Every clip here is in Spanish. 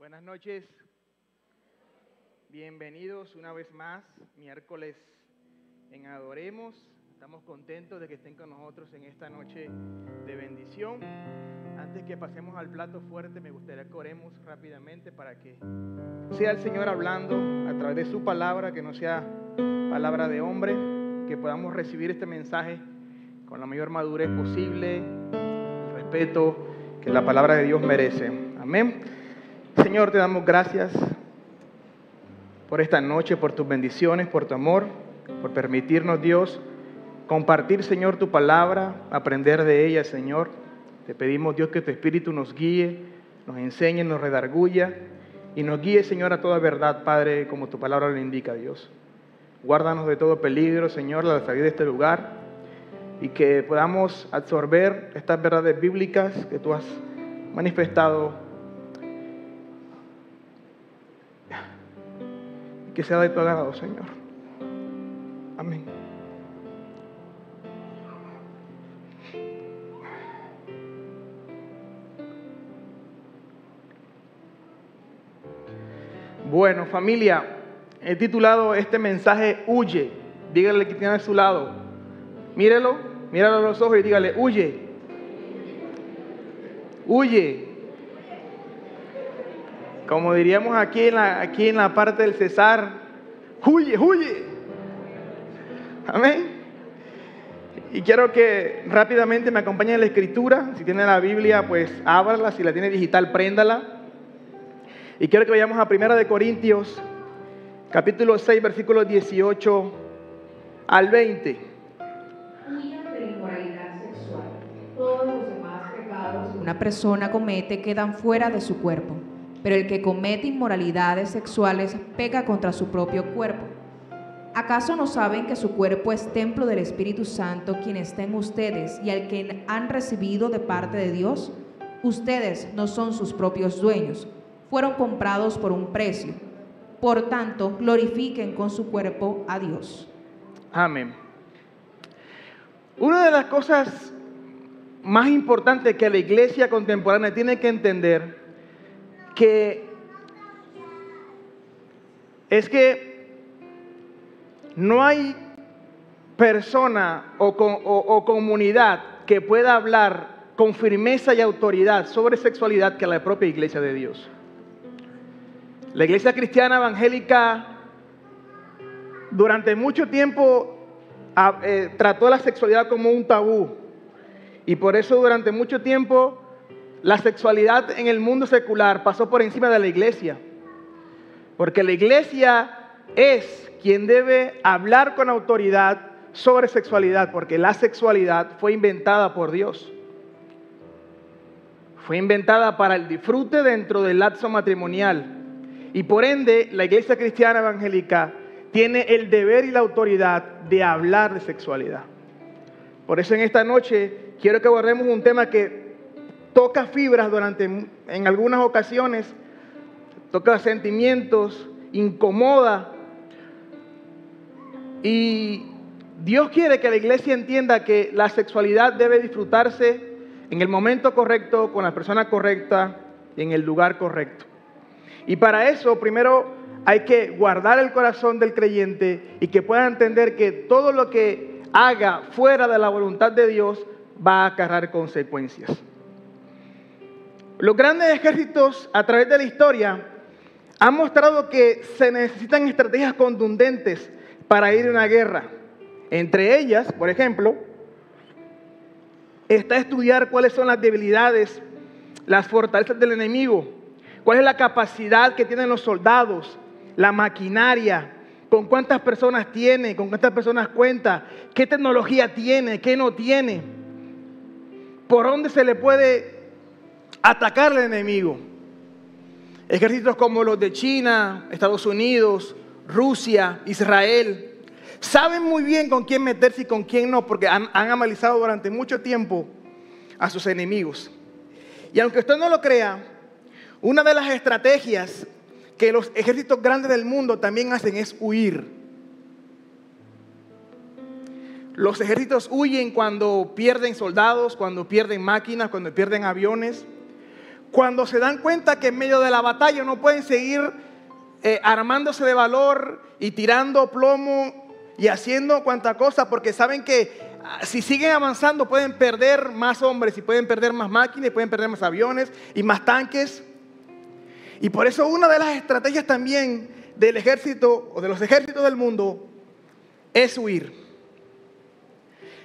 Buenas noches, bienvenidos una vez más, miércoles en Adoremos. Estamos contentos de que estén con nosotros en esta noche de bendición. Antes que pasemos al plato fuerte, me gustaría que oremos rápidamente para que sea el Señor hablando a través de su palabra, que no sea palabra de hombre, que podamos recibir este mensaje con la mayor madurez posible, el respeto que la palabra de Dios merece. Amén. Señor, te damos gracias por esta noche, por tus bendiciones, por tu amor, por permitirnos, Dios, compartir, Señor, tu palabra, aprender de ella, Señor. Te pedimos, Dios, que tu Espíritu nos guíe, nos enseñe, nos redarguya y nos guíe, Señor, a toda verdad, Padre, como tu palabra lo indica, Dios. Guárdanos de todo peligro, Señor, al salir de este lugar y que podamos absorber estas verdades bíblicas que tú has manifestado. Que sea de tu agrado, Señor. Amén. Bueno, familia, he titulado este mensaje Huye. Dígale que tiene a su lado. Mírelo a los ojos y dígale, huye. Huye. Como diríamos aquí en la parte del Cesar, huye, huye. Amén. Y quiero que rápidamente me acompañen en la escritura. Si tiene la Biblia, pues ábrala. Si la tiene digital, préndala. Y quiero que vayamos a 1 Corintios, capítulo 6, versículos 18 al 20. Huyan de la inmoralidad sexual. Todos los demás pecados que una persona comete quedan fuera de su cuerpo. Pero el que comete inmoralidades sexuales peca contra su propio cuerpo. ¿Acaso no saben que su cuerpo es templo del Espíritu Santo, quien está en ustedes, y al que han recibido de parte de Dios? Ustedes no son sus propios dueños, fueron comprados por un precio. Por tanto, glorifiquen con su cuerpo a Dios. Amén. Una de las cosas más importantes que la iglesia contemporánea tiene que entender es que no hay persona o comunidad que pueda hablar con firmeza y autoridad sobre sexualidad que la propia iglesia de Dios. La iglesia cristiana evangélica durante mucho tiempo trató la sexualidad como un tabú, y por eso durante mucho tiempo la sexualidad en el mundo secular pasó por encima de la iglesia, porque la iglesia es quien debe hablar con autoridad sobre sexualidad, porque la sexualidad fue inventada por Dios. Fue inventada para el disfrute dentro del lazo matrimonial, y por ende la iglesia cristiana evangélica tiene el deber y la autoridad de hablar de sexualidad. Por eso en esta noche quiero que abordemos un tema que toca fibras en algunas ocasiones, toca sentimientos, incomoda. Y Dios quiere que la iglesia entienda que la sexualidad debe disfrutarse en el momento correcto, con la persona correcta y en el lugar correcto. Y para eso, primero hay que guardar el corazón del creyente y que pueda entender que todo lo que haga fuera de la voluntad de Dios va a acarrear consecuencias. Los grandes ejércitos a través de la historia han mostrado que se necesitan estrategias contundentes para ir a una guerra. Entre ellas, por ejemplo, está estudiar cuáles son las debilidades, las fortalezas del enemigo, cuál es la capacidad que tienen los soldados, la maquinaria, con cuántas personas tiene, con cuántas personas cuenta, qué tecnología tiene, qué no tiene, por dónde se le puede atacar al enemigo. Ejércitos como los de China, Estados Unidos, Rusia, Israel, saben muy bien con quién meterse y con quién no, porque han analizado durante mucho tiempo a sus enemigos. Y aunque usted no lo crea, una de las estrategias que los ejércitos grandes del mundo también hacen es huir. Los ejércitos huyen cuando pierden soldados, cuando pierden máquinas, cuando pierden aviones. cuando se dan cuenta que en medio de la batalla no pueden seguir armándose de valor y tirando plomo y haciendo cuanta cosa, porque saben que si siguen avanzando pueden perder más hombres y pueden perder más máquinas y pueden perder más aviones y más tanques. Y por eso una de las estrategias también del ejército o de los ejércitos del mundo es huir.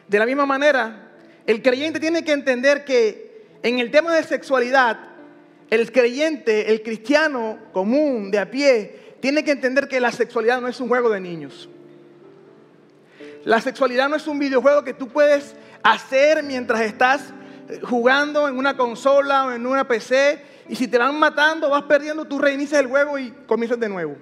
De la misma manera, el creyente tiene que entender que en el tema de sexualidad, el creyente, el cristiano común de a pie, tiene que entender que la sexualidad no es un juego de niños. La sexualidad no es un videojuego que tú puedes hacer mientras estás jugando en una consola o en una PC, y si te van matando, vas perdiendo, tú reinicias el juego y comienzas de nuevo.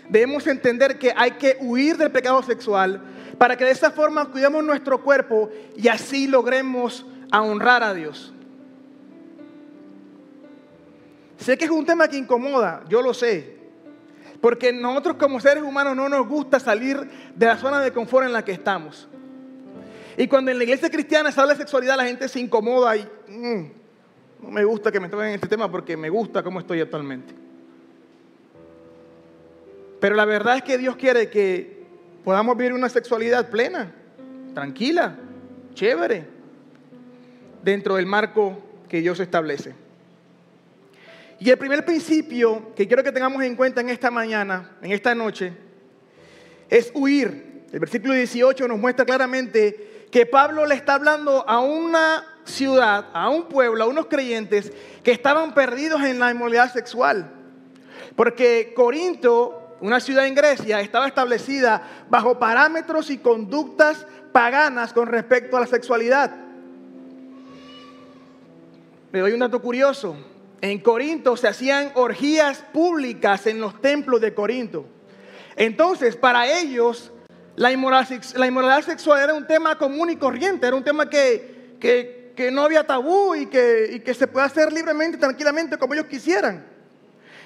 Debemos entender que hay que huir del pecado sexual para que de esa forma cuidemos nuestro cuerpo y así logremos honrar a Dios. Sé que es un tema que incomoda, yo lo sé, porque nosotros como seres humanos no nos gusta salir de la zona de confort en la que estamos. Y cuando en la iglesia cristiana se habla de sexualidad, la gente se incomoda y no me gusta que me toquen este tema porque me gusta cómo estoy actualmente. Pero la verdad es que Dios quiere que podamos vivir una sexualidad plena, tranquila, chévere, dentro del marco que Dios establece. Y el primer principio que quiero que tengamos en cuenta en esta mañana, en esta noche, es huir. El versículo 18 nos muestra claramente que Pablo le está hablando a una ciudad, a un pueblo, a unos creyentes que estaban perdidos en la inmoralidad sexual. Porque Corinto, una ciudad en Grecia, estaba establecida bajo parámetros y conductas paganas con respecto a la sexualidad. Le doy un dato curioso. En Corinto se hacían orgías públicas en los templos de Corinto. Entonces, para ellos, la inmoralidad sexual era un tema común y corriente, era un tema que no había tabú y que se puede hacer libremente y tranquilamente como ellos quisieran.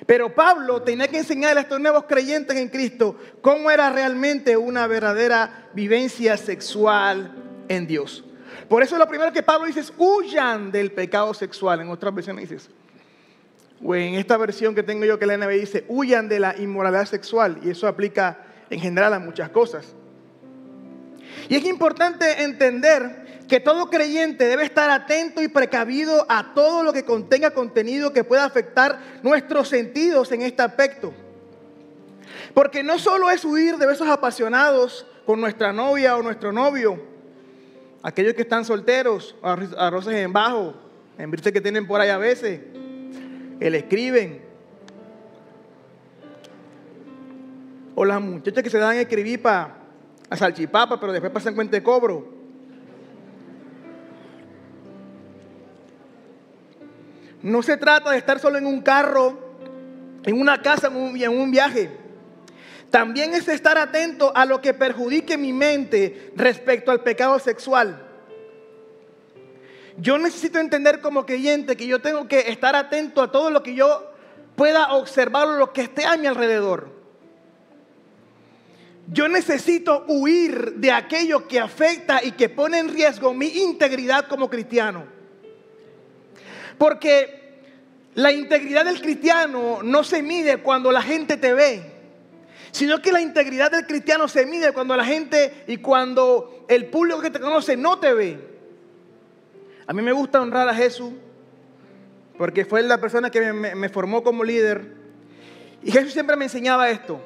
Pero Pablo tenía que enseñarle a estos nuevos creyentes en Cristo cómo era realmente una verdadera vivencia sexual en Dios. Por eso lo primero que Pablo dice es: huyan del pecado sexual. En otras versiones dice, o en esta versión que tengo yo, que la NB dice, huyan de la inmoralidad sexual. Y eso aplica en general a muchas cosas. Y es importante entender que todo creyente debe estar atento y precavido a todo lo que contenga contenido que pueda afectar nuestros sentidos en este aspecto. Porque no solo es huir de besos apasionados con nuestra novia o nuestro novio, aquellos que están solteros, arroces en bajo, en vista que tienen por ahí a veces, que le escriben, o las muchachas que se dan a escribir para a salchipapa, pero después pasan cuenta de cobro. No se trata de estar solo en un carro, en una casa, en un viaje. También es estar atento a lo que perjudique mi mente respecto al pecado sexual. Yo necesito entender como creyente que yo tengo que estar atento a todo lo que yo pueda observar, lo que esté a mi alrededor. Yo necesito huir de aquello que afecta y que pone en riesgo mi integridad como cristiano. Porque la integridad del cristiano no se mide cuando la gente te ve, sino que la integridad del cristiano se mide cuando la gente y cuando el público que te conoce no te ve. A mí me gusta honrar a Jesús porque fue la persona que me formó como líder. Y Jesús siempre me enseñaba esto: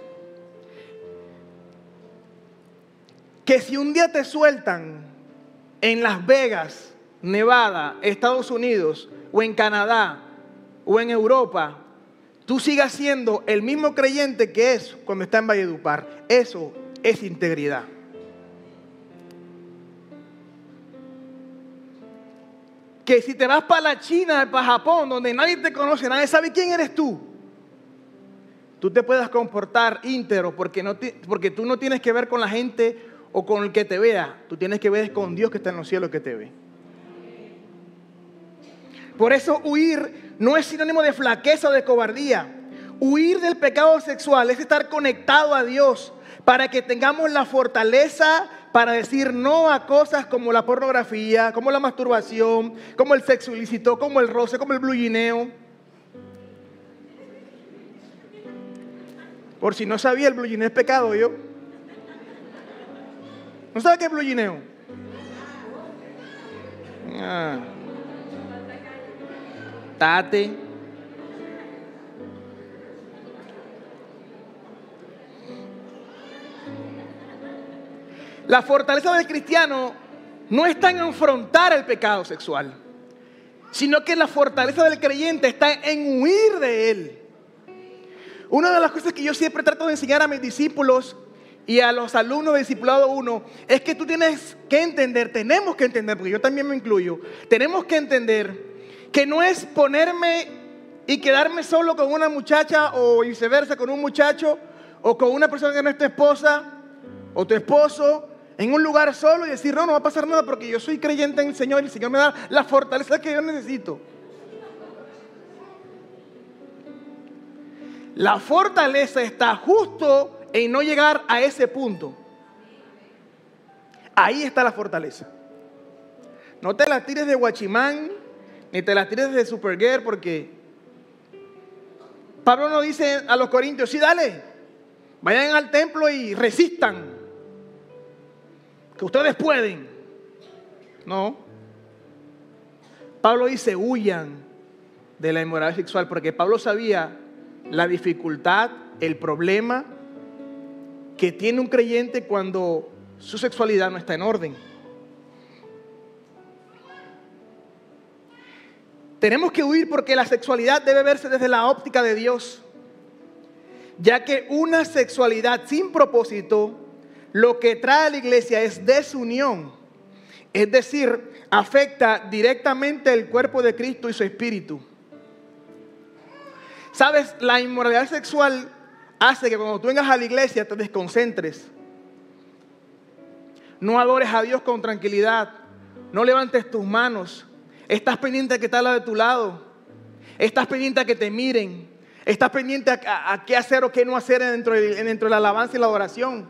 que si un día te sueltan en Las Vegas, Nevada, Estados Unidos, o en Canadá, o en Europa, tú sigas siendo el mismo creyente que es cuando está en Valledupar. Eso es integridad. Que si te vas para la China, para Japón, donde nadie te conoce, nadie sabe quién eres tú te puedas comportar íntegro, porque tú no tienes que ver con la gente o con el que te vea. Tú tienes que ver con Dios que está en los cielos que te ve. Por eso huir no es sinónimo de flaqueza o de cobardía. Huir del pecado sexual es estar conectado a Dios para que tengamos la fortaleza para decir no a cosas como la pornografía, como la masturbación, como el sexo ilícito, como el roce, como el blugineo. Por si no sabía, el blugineo es pecado, ¿yo? ¿No sabe qué es blugineo? Tate. La fortaleza del cristiano no está en afrontar el pecado sexual, sino que la fortaleza del creyente está en huir de él. Una de las cosas que yo siempre trato de enseñar a mis discípulos y a los alumnos de Discipulado 1 es que tú tienes que entender, tenemos que entender, porque yo también me incluyo, tenemos que entender que no es ponerme y quedarme solo con una muchacha o viceversa con un muchacho o con una persona que no es tu esposa o tu esposo en un lugar solo y decir no va a pasar nada porque yo soy creyente en el Señor y el Señor me da la fortaleza que yo necesito. La fortaleza está justo en no llegar a ese punto. Ahí está la fortaleza. No te la tires de guachimán, ni te la tires de Supergirl, porque Pablo nos dice a los corintios, sí, dale, vayan al templo y resistan, que ustedes pueden. No. Pablo dice, huyan de la inmoralidad sexual, porque Pablo sabía la dificultad, el problema que tiene un creyente cuando su sexualidad no está en orden. Tenemos que huir porque la sexualidad debe verse desde la óptica de Dios, ya que una sexualidad sin propósito lo que trae a la iglesia es desunión, es decir, afecta directamente el cuerpo de Cristo y su espíritu. ¿Sabes? La inmoralidad sexual hace que cuando tú vengas a la iglesia te desconcentres. No adores a Dios con tranquilidad. No levantes tus manos. Estás pendiente a que está al lado de tu lado. Estás pendiente a que te miren. Estás pendiente a qué hacer o qué no hacer dentro de la alabanza y la adoración.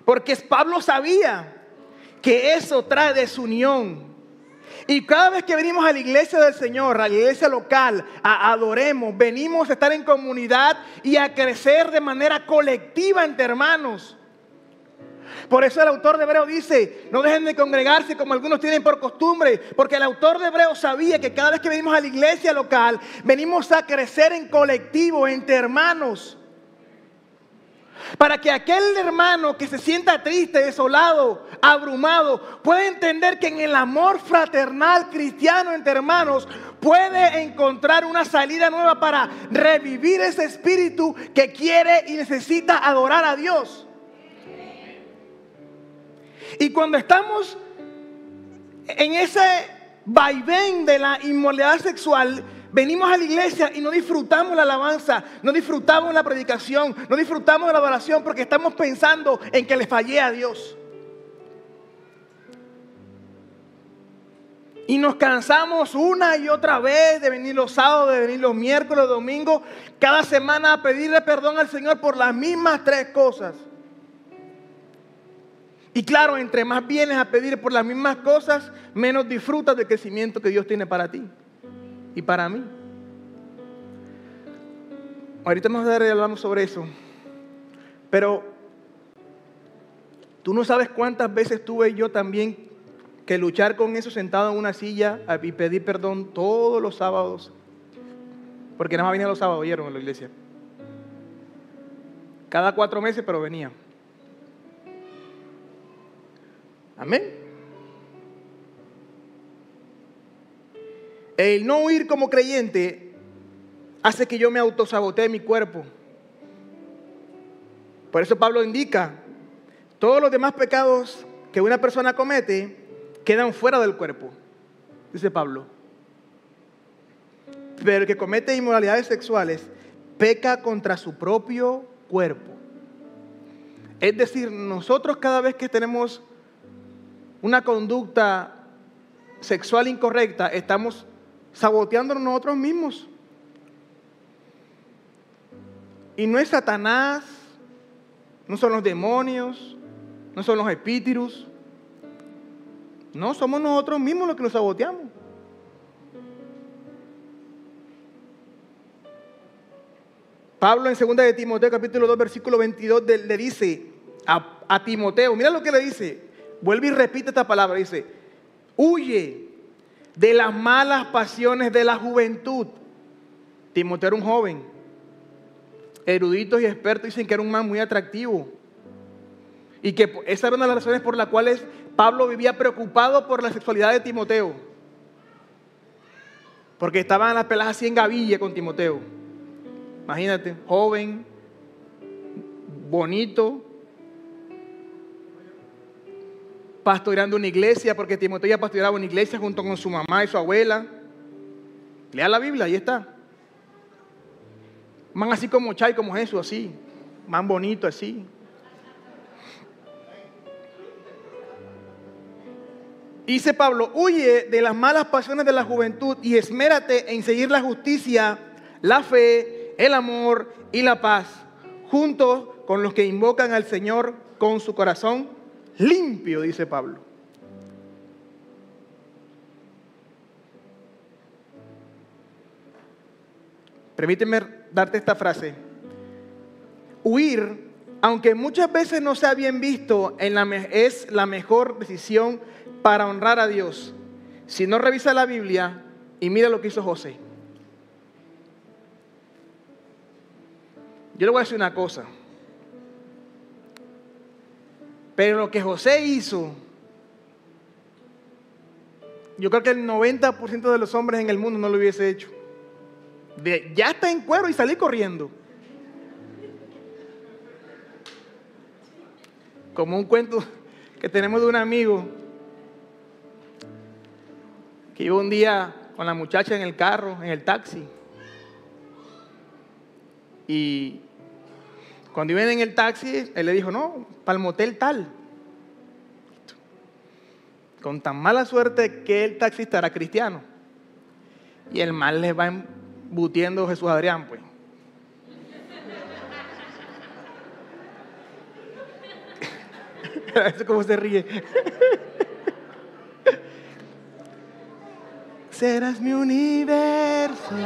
Porque Pablo sabía que eso trae desunión. Y cada vez que venimos a la iglesia del Señor, a la iglesia local, adoremos, venimos a estar en comunidad y a crecer de manera colectiva entre hermanos. Por eso el autor de Hebreos dice, no dejen de congregarse como algunos tienen por costumbre, porque el autor de Hebreos sabía que cada vez que venimos a la iglesia local, venimos a crecer en colectivo, entre hermanos. Para que aquel hermano que se sienta triste, desolado, abrumado, pueda entender que en el amor fraternal cristiano entre hermanos puede encontrar una salida nueva para revivir ese espíritu que quiere y necesita adorar a Dios. Y cuando estamos en ese vaivén de la inmoralidad sexual, venimos a la iglesia y no disfrutamos la alabanza, no disfrutamos la predicación, no disfrutamos la adoración porque estamos pensando en que le fallé a Dios. Y nos cansamos una y otra vez de venir los sábados, de venir los miércoles, los domingos, cada semana a pedirle perdón al Señor por las mismas 3 cosas. Y claro, entre más vienes a pedir por las mismas cosas, menos disfrutas del crecimiento que Dios tiene para ti y para mí. Ahorita más tarde hablamos sobre eso. Pero tú no sabes cuántas veces tuve yo también que luchar con eso sentado en una silla y pedir perdón todos los sábados. Porque nada más venía los sábados, oyeron, en la iglesia. Cada 4 meses, pero venía. Amén. El no huir como creyente hace que yo me autosabotee mi cuerpo. Por eso Pablo indica, todos los demás pecados que una persona comete quedan fuera del cuerpo, dice Pablo. Pero el que comete inmoralidades sexuales peca contra su propio cuerpo. Es decir, nosotros cada vez que tenemos una conducta sexual incorrecta, estamos saboteándonos nosotros mismos. Y no es Satanás, no son los demonios, no son los espíritus. No, somos nosotros mismos los que nos saboteamos. Pablo en 2 de Timoteo capítulo 2 versículo 22 le dice a Timoteo, mira lo que le dice, vuelve y repite esta palabra, dice, huye de las malas pasiones de la juventud. Timoteo era un joven, eruditos y expertos dicen que era un man muy atractivo y que esa era una de las razones por las cuales Pablo vivía preocupado por la sexualidad de Timoteo, porque estaban las peladas así en gavilla con Timoteo. Imagínate, joven, bonito, pastoreando una iglesia, porque Timoteo ya pastoreaba una iglesia junto con su mamá y su abuela. Lea la Biblia, ahí está. Man así como Chay, como Jesús, así. Man bonito, así. Dice Pablo, huye de las malas pasiones de la juventud y esmérate en seguir la justicia, la fe, el amor y la paz, juntos con los que invocan al Señor con su corazón limpio, dice Pablo. Permíteme darte esta frase. Huir, aunque muchas veces no sea bien visto, es la mejor decisión para honrar a Dios. Si no, revisa la Biblia y mira lo que hizo José. Yo le voy a decir una cosa. Pero lo que José hizo, yo creo que el 90% de los hombres en el mundo no lo hubiese hecho. Ya está en cuero y salí corriendo. Como un cuento que tenemos de un amigo que iba un día con la muchacha en el carro, en el taxi. Y cuando iban en el taxi, él le dijo, no, para el motel tal. Con tan mala suerte que el taxista era cristiano. Y el mal le va embutiendo Jesús Adrián, pues. Eso cómo se ríe. Serás mi universo.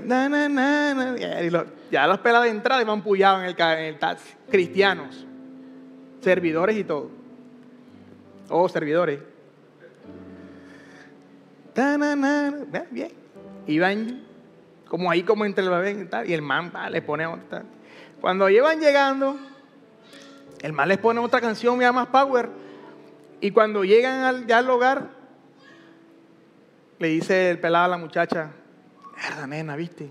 Na, na, na, na. Ya los pelados de entrada iban pullados en el taxi. Cristianos, servidores y todo. Servidores. Na, na, na. Bien. Iban como ahí, como entre el bebé y tal. Y el man le pone otra. Cuando llevan llegando, el man les pone otra canción ya más power. Y cuando llegan ya al hogar, le dice el pelado a la muchacha, verdad, nena, ¿viste?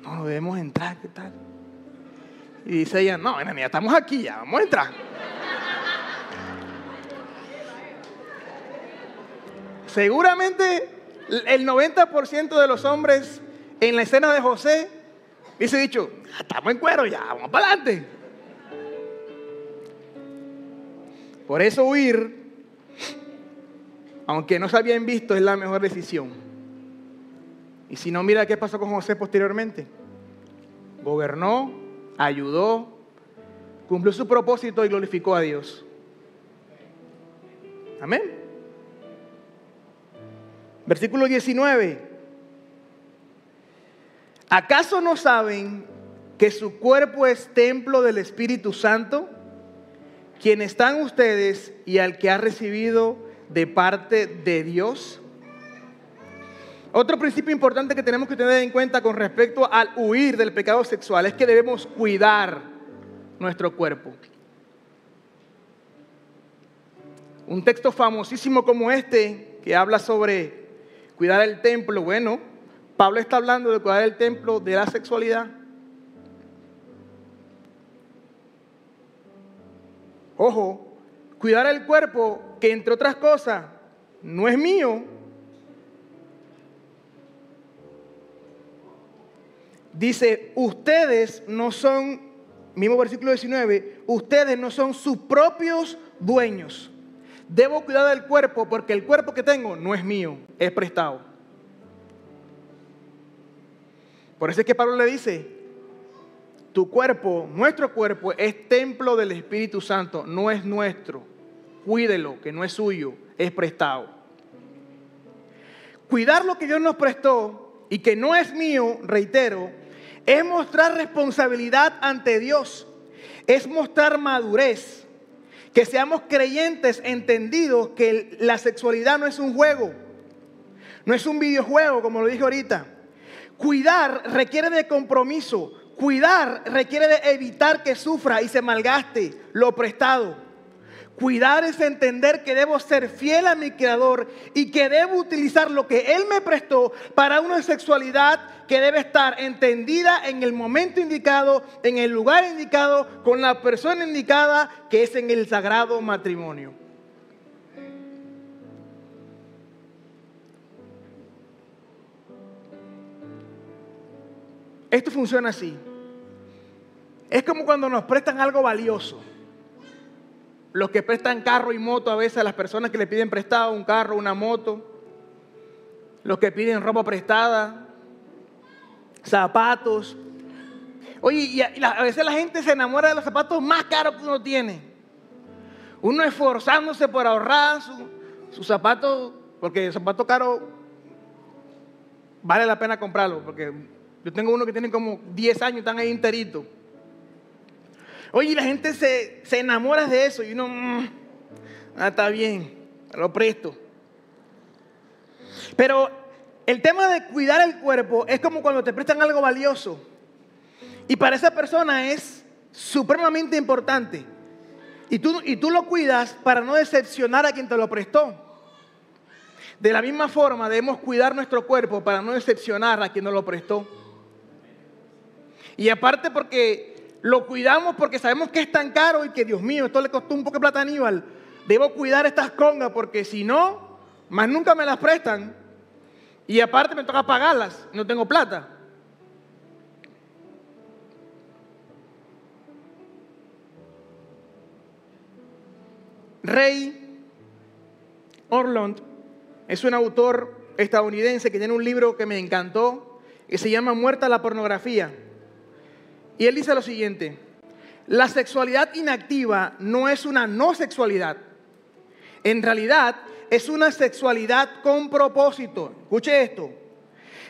No debemos entrar, ¿qué tal? Y dice ella, no, nena, ya estamos aquí, ya vamos a entrar. Seguramente el 90% de los hombres en la escena de José hubiese dicho, estamos en cuero, ya, vamos para adelante. Por eso huir, aunque no se habían visto, es la mejor decisión. Y si no, mira qué pasó con José posteriormente. Gobernó, ayudó, cumplió su propósito y glorificó a Dios. Amén. Versículo 19. ¿Acaso no saben que su cuerpo es templo del Espíritu Santo, quien está en ustedes y al que ha recibido de parte de Dios? Otro principio importante que tenemos que tener en cuenta con respecto al huir del pecado sexual es que debemos cuidar nuestro cuerpo. Un texto famosísimo como este, que habla sobre cuidar el templo, bueno, Pablo está hablando de cuidar el templo de la sexualidad. Ojo, cuidar el cuerpo, que entre otras cosas, no es mío. Dice, ustedes no son, mismo versículo 19, ustedes no son sus propios dueños. Debo cuidar del cuerpo porque el cuerpo que tengo no es mío, es prestado. Por eso es que Pablo le dice, tu cuerpo, nuestro cuerpo es templo del Espíritu Santo, no es nuestro. Cuídelo, que no es suyo, es prestado. Cuidar lo que Dios nos prestó y que no es mío, reitero, es mostrar responsabilidad ante Dios, es mostrar madurez, que seamos creyentes entendidos que la sexualidad no es un juego, no es un videojuego, como lo dije ahorita. Cuidar requiere de compromiso, cuidar requiere de evitar que sufra y se malgaste lo prestado. Cuidar es entender que debo ser fiel a mi Creador y que debo utilizar lo que Él me prestó para una sexualidad que debe estar entendida en el momento indicado, en el lugar indicado, con la persona indicada, que es en el sagrado matrimonio. Esto funciona así. Es como cuando nos prestan algo valioso. Los que prestan carro y moto a veces a las personas que le piden prestado un carro, una moto. Los que piden ropa prestada, zapatos. Oye, y a veces la gente se enamora de los zapatos más caros que uno tiene. Uno esforzándose por ahorrar su zapato, porque el zapato caro vale la pena comprarlo, porque yo tengo uno que tiene como 10 años, están ahí enteritos. Oye, la gente se enamora de eso y uno, está bien, lo presto. Pero el tema de cuidar el cuerpo es como cuando te prestan algo valioso. Y para esa persona es supremamente importante. Y tú lo cuidas para no decepcionar a quien te lo prestó. De la misma forma debemos cuidar nuestro cuerpo para no decepcionar a quien nos lo prestó. Y aparte porque lo cuidamos porque sabemos que es tan caro y que, Dios mío, esto le costó un poco de plata a Aníbal. Debo cuidar estas congas porque si no, más nunca me las prestan. Y aparte me toca pagarlas, no tengo plata. Ray Ortlund es un autor estadounidense que tiene un libro que me encantó, que se llama Muerta la pornografía. Y él dice lo siguiente: la sexualidad inactiva no es una no sexualidad. En realidad es una sexualidad con propósito. Escuche esto.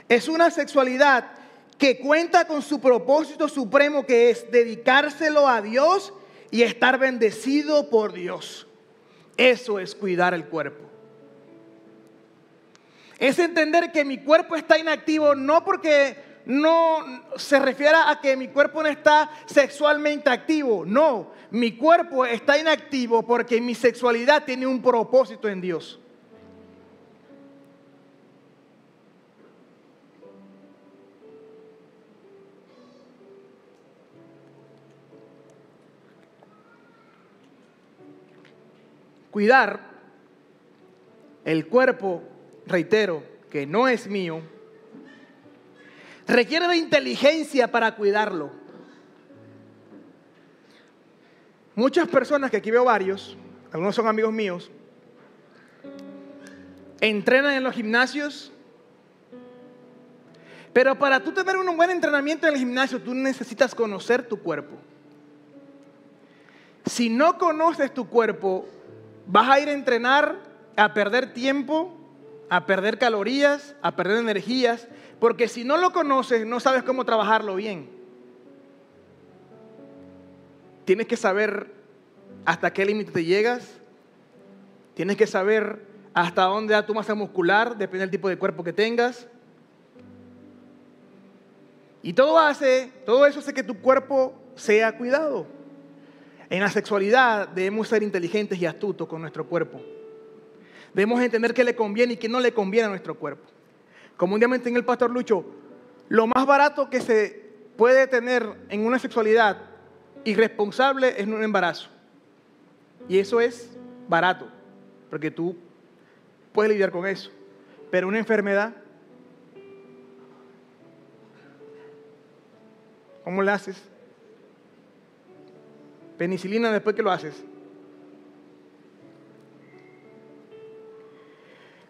Es una sexualidad que cuenta con su propósito supremo, que es dedicárselo a Dios y estar bendecido por Dios. Eso es cuidar el cuerpo. Es entender que mi cuerpo está inactivo no porque no se refiere a que mi cuerpo no está sexualmente activo. No, mi cuerpo está inactivo porque mi sexualidad tiene un propósito en Dios. Cuidar el cuerpo, reitero, que no es mío, requiere de inteligencia para cuidarlo. Muchas personas, que aquí veo varios, algunos son amigos míos, entrenan en los gimnasios, pero para tú tener un buen entrenamiento en el gimnasio, tú necesitas conocer tu cuerpo. Si no conoces tu cuerpo, vas a ir a entrenar, a perder tiempo, a perder calorías, a perder energías, porque si no lo conoces, no sabes cómo trabajarlo bien. Tienes que saber hasta qué límite te llegas. Tienes que saber hasta dónde da tu masa muscular, depende del tipo de cuerpo que tengas. Y todo eso hace que tu cuerpo sea cuidado. En la sexualidad debemos ser inteligentes y astutos con nuestro cuerpo. Debemos entender qué le conviene y qué no le conviene a nuestro cuerpo. Como un día me enseñó el pastor Lucho, lo más barato que se puede tener en una sexualidad irresponsable es un embarazo. Y eso es barato, porque tú puedes lidiar con eso. Pero una enfermedad, ¿cómo la haces? Penicilina después que lo haces.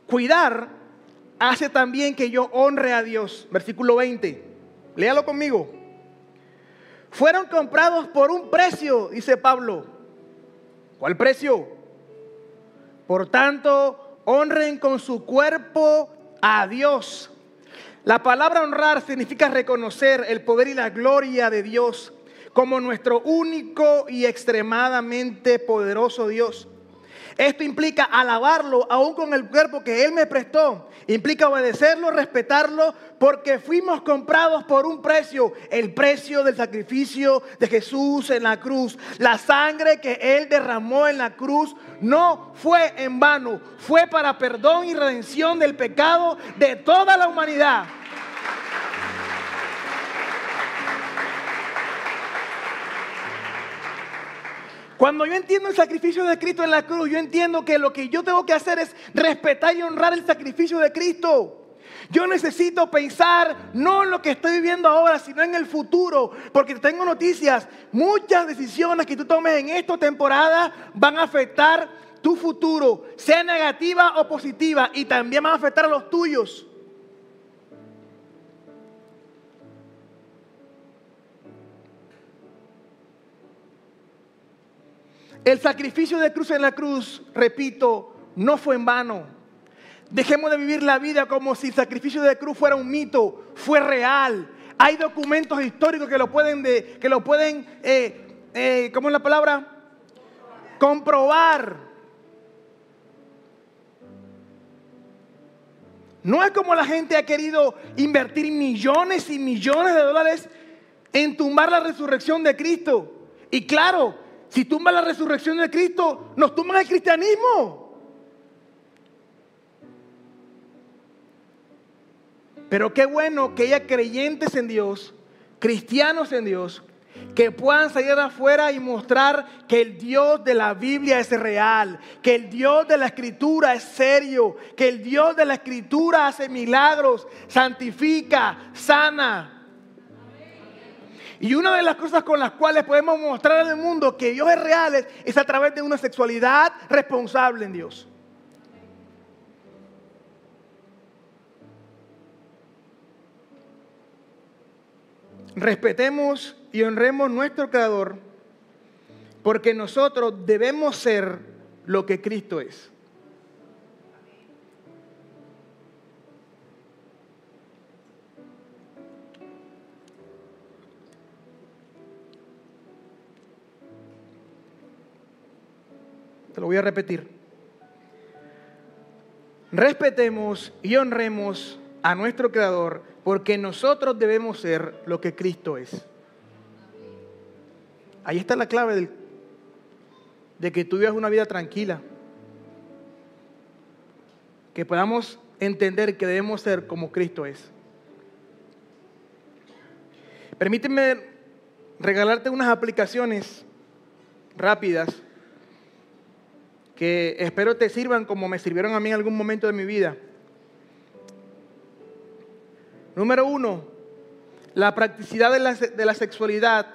Cuidar hace también que yo honre a Dios. Versículo 20. Léalo conmigo. Fueron comprados por un precio, dice Pablo. ¿Cuál precio? Por tanto, honren con su cuerpo a Dios. La palabra honrar significa reconocer el poder y la gloria de Dios como nuestro único y extremadamente poderoso Dios. Esto implica alabarlo aún con el cuerpo que Él me prestó. Implica obedecerlo, respetarlo, porque fuimos comprados por un precio. El precio del sacrificio de Jesús en la cruz. La sangre que Él derramó en la cruz no fue en vano. Fue para perdón y redención del pecado de toda la humanidad. Cuando yo entiendo el sacrificio de Cristo en la cruz, yo entiendo que lo que yo tengo que hacer es respetar y honrar el sacrificio de Cristo. Yo necesito pensar no en lo que estoy viviendo ahora, sino en el futuro. Porque tengo noticias. Muchas decisiones que tú tomes en esta temporada van a afectar tu futuro, sea negativa o positiva, y también van a afectar a los tuyos. El sacrificio de cruz en la cruz, repito, no fue en vano. Dejemos de vivir la vida como si el sacrificio de cruz fuera un mito, fue real. Hay documentos históricos que lo pueden, ¿cómo es la palabra? Comprobar. No es como la gente ha querido invertir millones y millones de dólares en tumbar la resurrección de Cristo. Y claro, si tumban la resurrección de Cristo, nos tumban el cristianismo. Pero qué bueno que haya creyentes en Dios, cristianos en Dios, que puedan salir afuera y mostrar que el Dios de la Biblia es real, que el Dios de la Escritura es serio, que el Dios de la Escritura hace milagros, santifica, sana. Y una de las cosas con las cuales podemos mostrar al mundo que Dios es real es a través de una sexualidad responsable en Dios. Respetemos y honremos nuestro Creador, porque nosotros debemos ser lo que Cristo es. Te lo voy a repetir. Respetemos y honremos a nuestro Creador, porque nosotros debemos ser lo que Cristo es. Ahí está la clave de que tú vivas una vida tranquila. Que podamos entender que debemos ser como Cristo es. Permíteme regalarte unas aplicaciones rápidas que espero te sirvan como me sirvieron a mí en algún momento de mi vida. Número 1, la practicidad de la sexualidad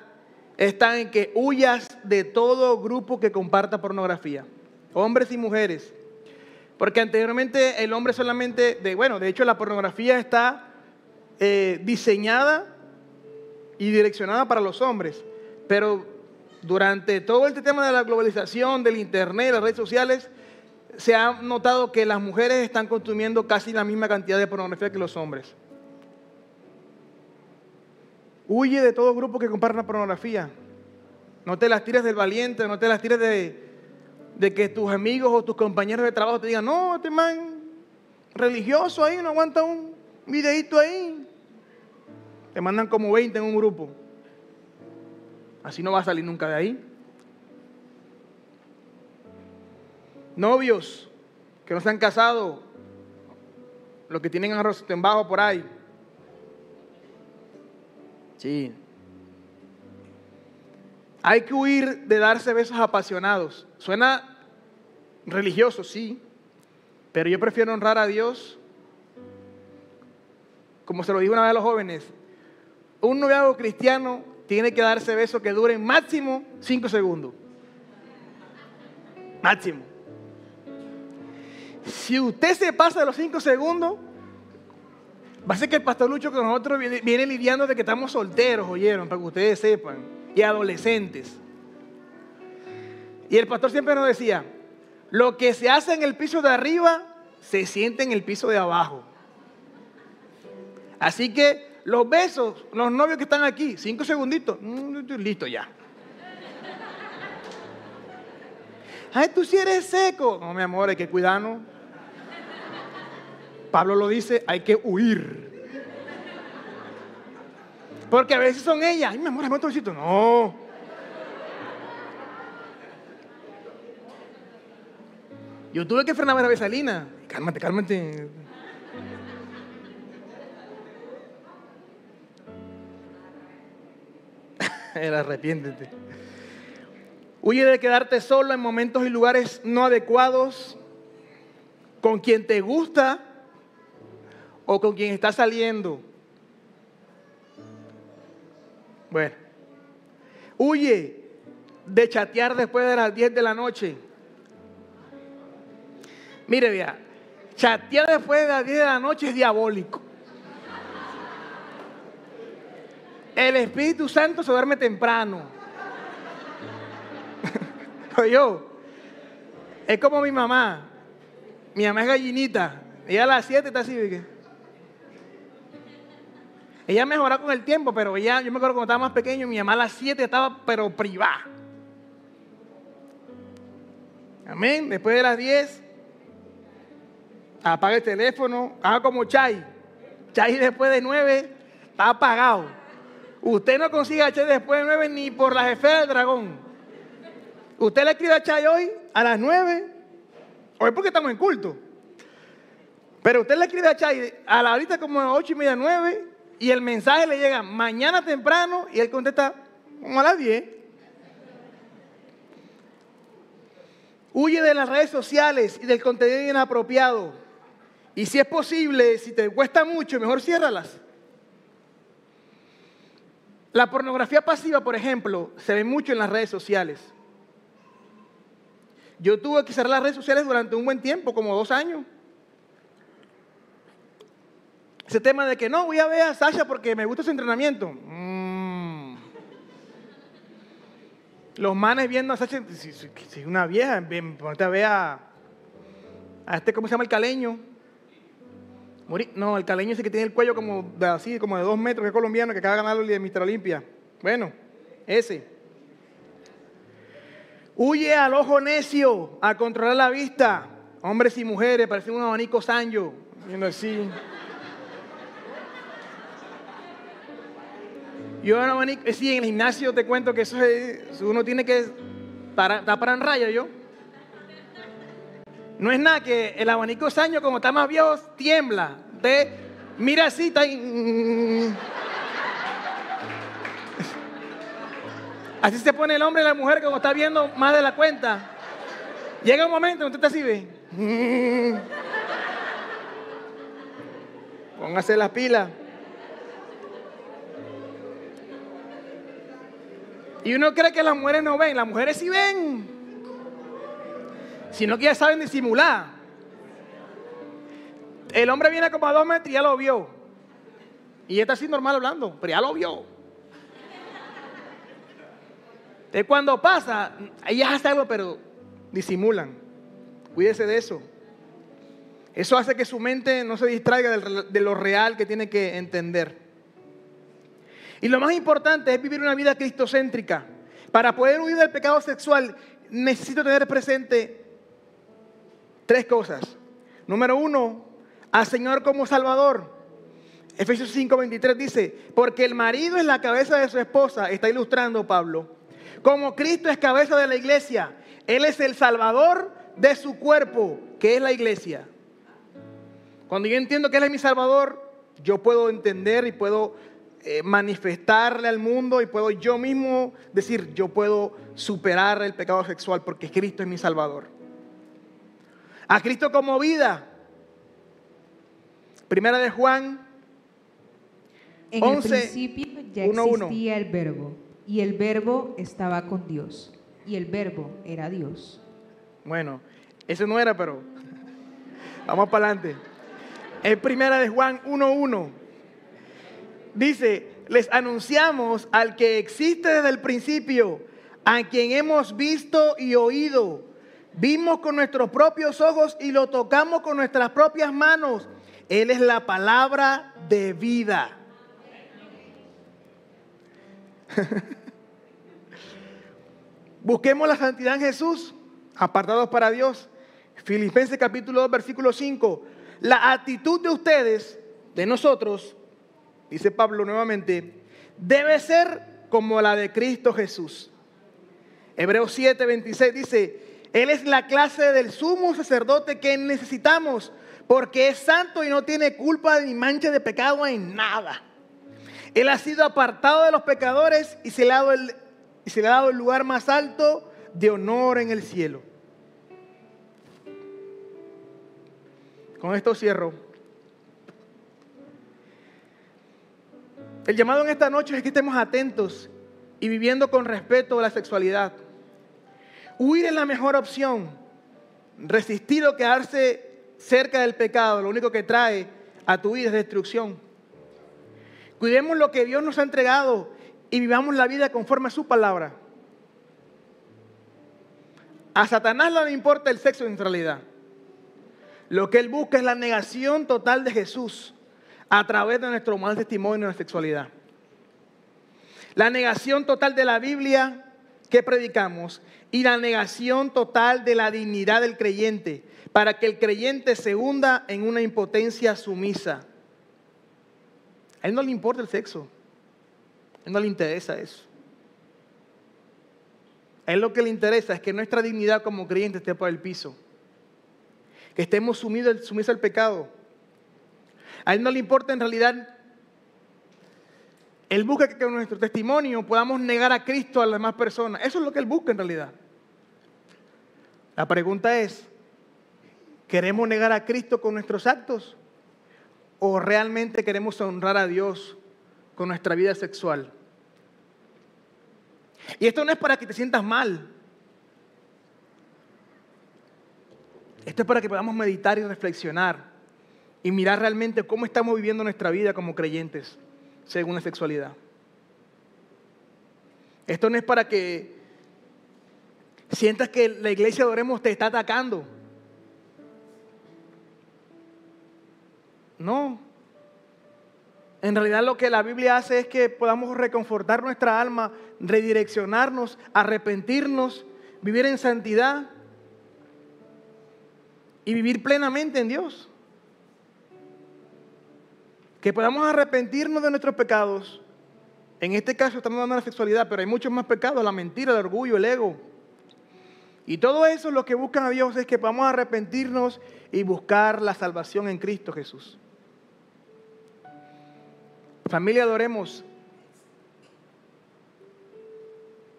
está en que huyas de todo grupo que comparta pornografía, hombres y mujeres. Porque anteriormente el hombre solamente, de hecho la pornografía está diseñada y direccionada para los hombres, pero durante todo este tema de la globalización, del internet, las redes sociales, se ha notado que las mujeres están consumiendo casi la misma cantidad de pornografía que los hombres. Huye de todo grupo que comparta pornografía. No te las tires del valiente, no te las tires de que tus amigos o tus compañeros de trabajo te digan, no, este man religioso ahí, no aguanta un videíto ahí. Te mandan como 20 en un grupo. Así no va a salir nunca de ahí. Novios que no se han casado, los que tienen arroz en bajo por ahí. Sí. Hay que huir de darse besos apasionados. Suena religioso, sí, pero yo prefiero honrar a Dios. Como se lo digo una vez a los jóvenes, un noviazgo cristiano tiene que darse besos que duren máximo 5 segundos. Máximo. Si usted se pasa de los 5 segundos, Va a ser que el pastor Lucho con nosotros viene lidiando de que estamos solteros, oyeron, para que ustedes sepan, y adolescentes. Y el pastor siempre nos decía, lo que se hace en el piso de arriba, se siente en el piso de abajo. Así que los besos, los novios que están aquí, 5 segunditos, listo ya. Ay, tú sí eres seco. No, mi amor, hay que cuidarnos. Pablo lo dice, hay que huir. Porque a veces son ellas. Ay, mi amor, dame otro besito. No. Yo tuve que frenar a la Besalina. Cálmate, cálmate. Arrepiéntete. Huye de quedarte solo en momentos y lugares no adecuados, con quien te gusta o con quien está saliendo. Bueno, huye de chatear después de las 10 de la noche. Mire, vea, chatear después de las 10 de la noche es diabólico. El Espíritu Santo se duerme temprano. Oye, es como mi mamá. Mi mamá es gallinita. Ella a las 7 está así, ¿qué? Ella mejoró con el tiempo, pero ella, yo me acuerdo cuando estaba más pequeño, mi mamá a las 7 estaba, pero privada. Amén. Después de las 10, apaga el teléfono, haga como Chay. Chay después de 9 está apagado. Usted no consigue a Chay después de 9 ni por las esferas del dragón. Usted le escribe a Chay hoy a las 9, hoy porque estamos en culto. Pero usted le escribe a Chay a la horita como 8:30, 9, y el mensaje le llega mañana temprano y él contesta como a las 10. Huye de las redes sociales y del contenido inapropiado. Y si es posible, si te cuesta mucho, mejor ciérralas. La pornografía pasiva, por ejemplo, se ve mucho en las redes sociales. Yo tuve que cerrar las redes sociales durante un buen tiempo, como 2 años. Ese tema de que no, voy a ver a Sasha porque me gusta su entrenamiento. Los manes viendo a Sasha, si es una vieja, ponte a ver a este, ¿cómo se llama? El caleño. No, el caleño ese que tiene el cuello como de 2 metros, que es colombiano, que acaba de ganar el de Mr. Olympia. Bueno, ese. Huye al ojo necio, a controlar la vista. Hombres y mujeres, parecen un abanico Sanyo, viendo así. Yo en abanico, sí, en el gimnasio te cuento que eso es, uno tiene que tapar en raya, yo. No es nada que el abanico Sanyo, como está más viejo, tiembla. Usted mira así, está ahí. Así se pone el hombre y la mujer como está viendo más de la cuenta. Llega un momento donde usted está así, ve. Póngase las pilas. Y uno cree que las mujeres no ven, las mujeres sí ven. Sino que ya saben disimular. El hombre viene como a 2 metros y ya lo vio. Y está así normal hablando, pero ya lo vio. Entonces cuando pasa, ellas hacen algo, pero disimulan. Cuídese de eso. Eso hace que su mente no se distraiga de lo real que tiene que entender. Y lo más importante es vivir una vida cristocéntrica. Para poder huir del pecado sexual, necesito tener presente 3 cosas. Número 1, al Señor como Salvador. Efesios 5:23 dice, porque el marido es la cabeza de su esposa, está ilustrando Pablo. Como Cristo es cabeza de la iglesia, Él es el Salvador de su cuerpo, que es la iglesia. Cuando yo entiendo que Él es mi Salvador, yo puedo entender y puedo manifestarle al mundo y puedo yo mismo decir, yo puedo superar el pecado sexual porque Cristo es mi Salvador. A Cristo como vida. Primera de Juan en 11, el principio ya existía el Verbo, y el Verbo estaba con Dios, y el Verbo era Dios. Bueno, eso no era, pero vamos para adelante. Es primera de Juan 1:1. Dice, les anunciamos al que existe desde el principio, a quien hemos visto y oído. Vimos con nuestros propios ojos y lo tocamos con nuestras propias manos. Él es la palabra de vida. Busquemos la santidad en Jesús, apartados para Dios. Filipenses capítulo 2, versículo 5. La actitud de ustedes, de nosotros, dice Pablo nuevamente, debe ser como la de Cristo Jesús. Hebreos 7, 26 dice, Él es la clase del sumo sacerdote que necesitamos, porque es santo y no tiene culpa ni mancha de pecado en nada. Él ha sido apartado de los pecadores y se le ha dado el lugar más alto de honor en el cielo. Con esto cierro. El llamado en esta noche es que estemos atentos y viviendo con respeto a la sexualidad. Huir es la mejor opción. Resistir o quedarse cerca del pecado, lo único que trae a tu vida es destrucción. Cuidemos lo que Dios nos ha entregado y vivamos la vida conforme a su palabra. A Satanás no le importa el sexo en realidad. Lo que él busca es la negación total de Jesús a través de nuestro mal testimonio de la sexualidad. La negación total de la Biblia que predicamos y la negación total de la dignidad del creyente para que el creyente se hunda en una impotencia sumisa. A él no le importa el sexo. A él no le interesa eso. A él lo que le interesa es que nuestra dignidad como creyente esté por el piso. Que estemos sumisos al pecado. A él no le importa en realidad. Él busca que con nuestro testimonio podamos negar a Cristo a las demás personas. Eso es lo que él busca en realidad. La pregunta es, ¿queremos negar a Cristo con nuestros actos? ¿O realmente queremos honrar a Dios con nuestra vida sexual? Y esto no es para que te sientas mal. Esto es para que podamos meditar y reflexionar y mirar realmente cómo estamos viviendo nuestra vida como creyentes según la sexualidad. Esto no es para que sientas que la iglesia de Adoremos te está atacando. No. En realidad lo que la Biblia hace es que podamos reconfortar nuestra alma, redireccionarnos, arrepentirnos, vivir en santidad y vivir plenamente en Dios. Que podamos arrepentirnos de nuestros pecados. En este caso estamos hablando de la sexualidad, pero hay muchos más pecados, la mentira, el orgullo, el ego. Y todo eso lo que buscan a Dios es que podamos arrepentirnos y buscar la salvación en Cristo Jesús. Familia, adoremos.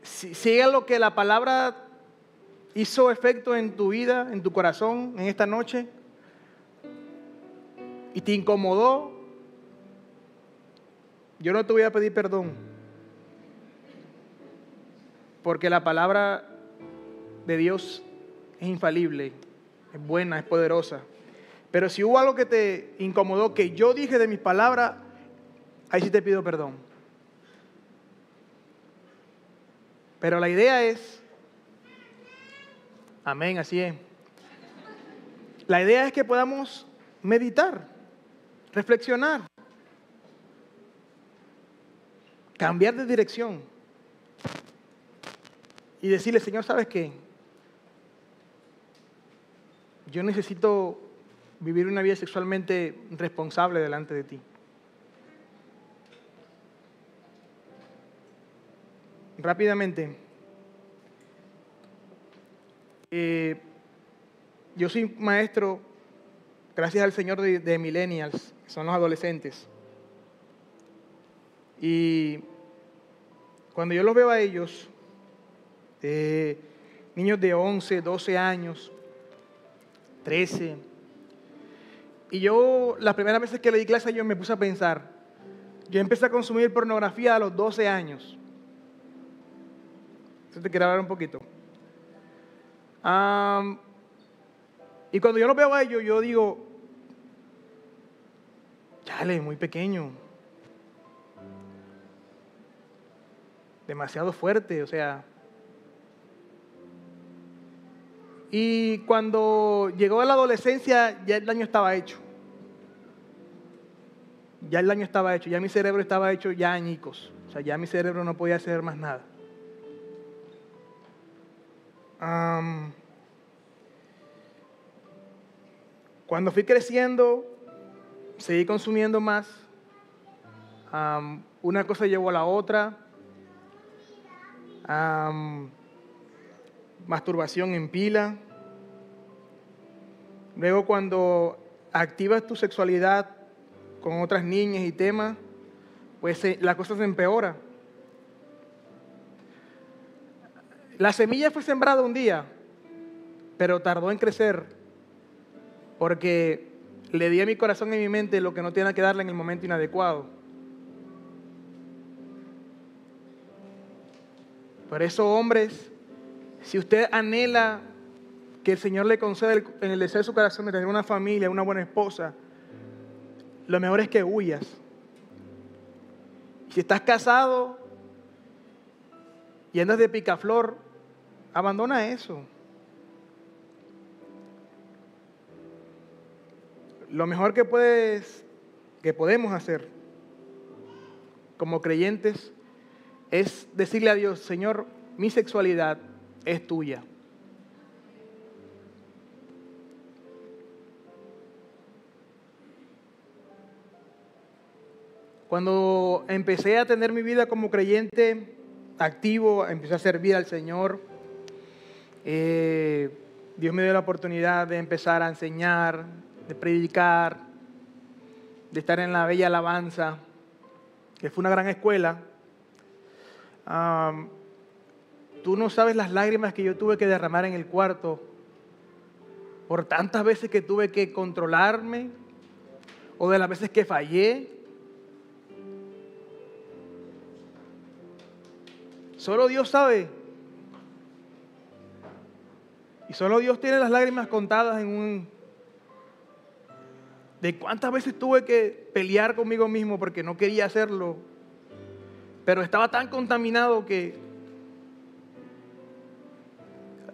Si es lo que la palabra hizo efecto en tu vida, en tu corazón, en esta noche, y te incomodó, yo no te voy a pedir perdón, porque la palabra de Dios es infalible, es buena, es poderosa. Pero si hubo algo que te incomodó, que yo dije de mis palabras, ahí sí te pido perdón. Pero la idea es, amén, así es. La idea es que podamos meditar, reflexionar, cambiar de dirección y decirle, Señor, ¿sabes qué? Yo necesito vivir una vida sexualmente responsable delante de ti. Rápidamente, yo soy maestro, gracias al Señor, de millennials, que son los adolescentes. Y cuando yo los veo a ellos, niños de 11, 12 años, 13, y yo las primeras veces que le di clase a ellos me puse a pensar, yo empecé a consumir pornografía a los 12 años. Eso te quiero hablar un poquito. Y cuando yo los veo a ellos, yo digo, Chale, muy pequeño. Demasiado fuerte, o sea. Y cuando llegó a la adolescencia, ya el daño estaba hecho. Ya el daño estaba hecho, ya mi cerebro estaba hecho ya añicos. O sea, ya mi cerebro no podía hacer más nada. Cuando fui creciendo, seguí consumiendo más. Una cosa llevó a la otra. Masturbación en pila. Luego, cuando activas tu sexualidad con otras niñas y temas, pues la cosa se empeora. La semilla fue sembrada un día, pero tardó en crecer, porque le di a mi corazón y a mi mente lo que no tenía que darle en el momento inadecuado. Por eso, hombres, si usted anhela que el Señor le conceda en el deseo de su corazón de tener una familia, una buena esposa, lo mejor es que huyas. Si estás casado y andas de picaflor, abandona eso. Lo mejor que podemos hacer como creyentes es decirle a Dios: Señor, mi sexualidad es tuya. Cuando empecé a tener mi vida como creyente activo, empecé a servir al Señor, Dios me dio la oportunidad de empezar a enseñar, de predicar, de estar en la bella alabanza, que fue una gran escuela. Tú no sabes las lágrimas que yo tuve que derramar en el cuarto por tantas veces que tuve que controlarme, o de las veces que fallé. Solo Dios sabe. Y solo Dios tiene las lágrimas contadas de cuántas veces tuve que pelear conmigo mismo porque no quería hacerlo. Pero estaba tan contaminado que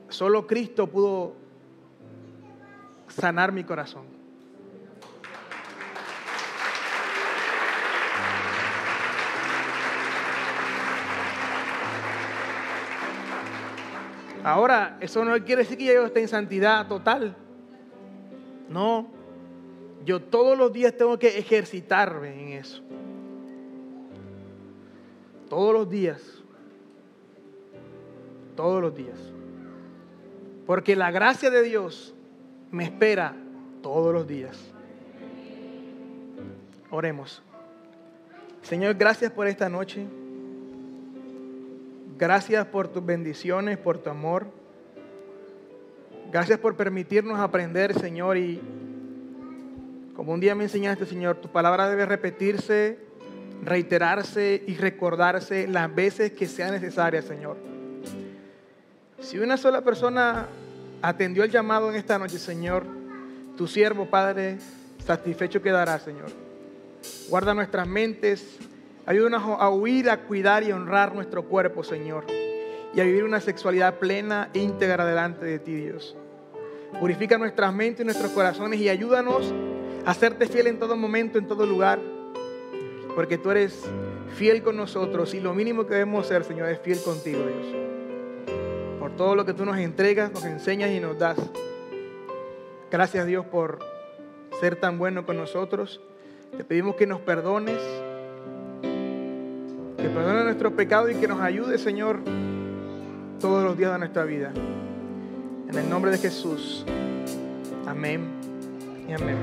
solo Cristo pudo sanar mi corazón. Ahora, eso no quiere decir que yo esté en santidad total. No. Yo todos los días tengo que ejercitarme en eso. Todos los días. Todos los días. Porque la gracia de Dios me espera todos los días. Oremos. Señor, gracias por esta noche. Gracias por tus bendiciones, por tu amor. Gracias por permitirnos aprender, Señor. Y como un día me enseñaste, Señor, tu palabra debe repetirse, reiterarse y recordarse las veces que sea necesaria, Señor. Si una sola persona atendió el llamado en esta noche, Señor, tu siervo, Padre, satisfecho quedará, Señor. Guarda nuestras mentes. Ayúdanos a huir, a cuidar y honrar nuestro cuerpo, Señor. Y a vivir una sexualidad plena e íntegra delante de ti, Dios. Purifica nuestras mentes y nuestros corazones y ayúdanos a serte fiel en todo momento, en todo lugar. Porque tú eres fiel con nosotros y lo mínimo que debemos ser, Señor, es fiel contigo, Dios. Por todo lo que tú nos entregas, nos enseñas y nos das. Gracias, Dios, por ser tan bueno con nosotros. Te pedimos que nos perdones. Que perdone nuestros pecados y que nos ayude, Señor, todos los días de nuestra vida. En el nombre de Jesús. Amén y amén.